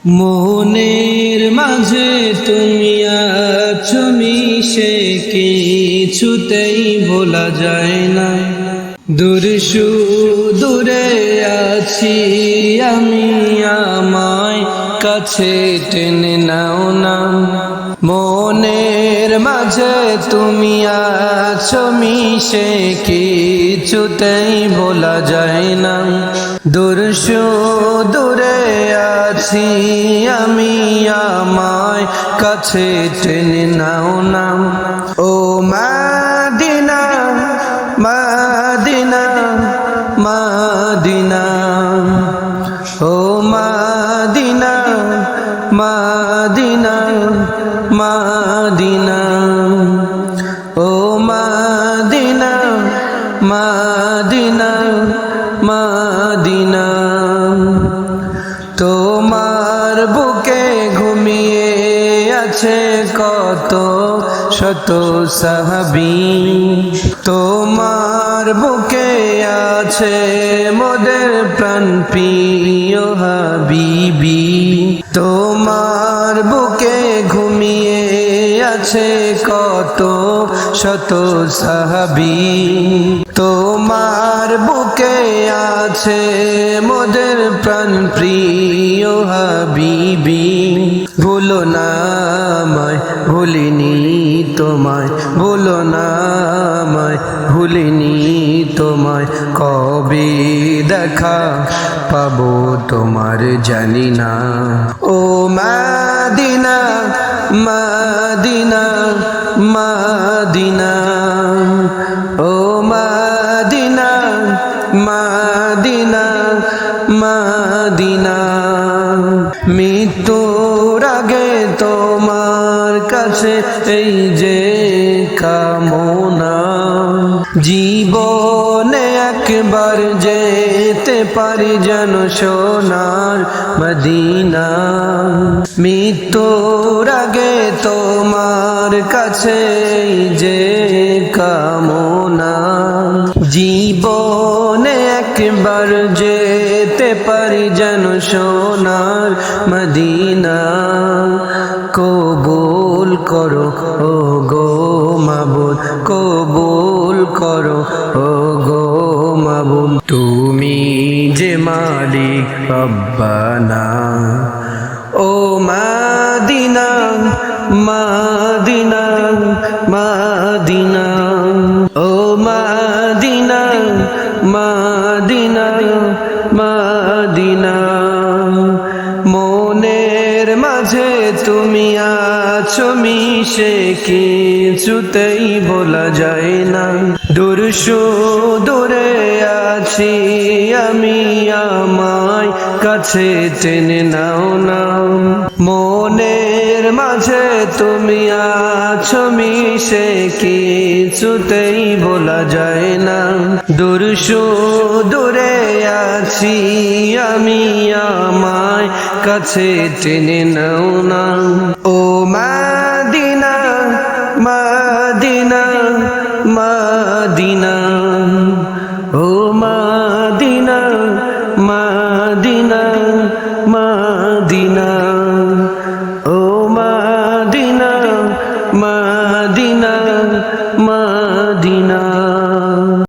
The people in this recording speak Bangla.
মনের মাঝে তুমি আছো মিশে, কিছুতেই ভোলা যায় না। দূরে আছি আমি, আমায় কাছে টেনে নাও না। মনের মাঝে তুমি আছো মিশে, কিছুতেই ভোলা যায় না। দূরে আছি আমি, আমায় কাছে টেনে নাও না। ও মদিনা মদিনা মদিনা, ও মদিনা মদিনা মদিনা, ও মদিনা মদিনা মদিনা। তোমার বুকে ঘুমিয়ে আছে কত শত সাহাবী, তোমার বুকে আছে মোদের প্রাণ প্রিয় হাবিবি। তোমার বুকে ঘুমিয়ে আছে কত শত সাহাবী, তোমার বুকে আছে মোদের প্রাণ প্রিয় হাবিবি। ভুলো না আমায়, ভুলিনি তোমায়, ভুলো না আমায়, ভুলিনি তোমায়। কবে দেখা পাবো তোমার জানি না। ও মদিনা মদিনা মদিনা, ও মদিনা মদিনা মদিনা। মৃত্যুর আগে তোমার কাছে এই যে কামনা, জীবনে একবার যেতে পারি যেন সোনার মদিনা। মৃত্যুর আগে তোমার কাছে এই যে কামনা, জীবনে একবার যেতে পারি যেন সোনার মদিনা। কবুল করো ও গো মাবুদ, কবুল করো ও গো মাবুদ। তুমি যে মালিক রব্বানা। ও মদিনা মদিনা মদিনা, ও মদিনা মদিনা মদিনা। মনের মাঝে তুমি আছো মিশে, কিছুতেই ভোলা যায় না। দূরে আছি আমি, আমায় কাছে টেনে নাও না। মনের মাঝে তুমি আছো মিশে, কিছুতেই ভোলা যায় না। দূরে আছি আমি, আমায় কাছে টেনে নাও না। ও মা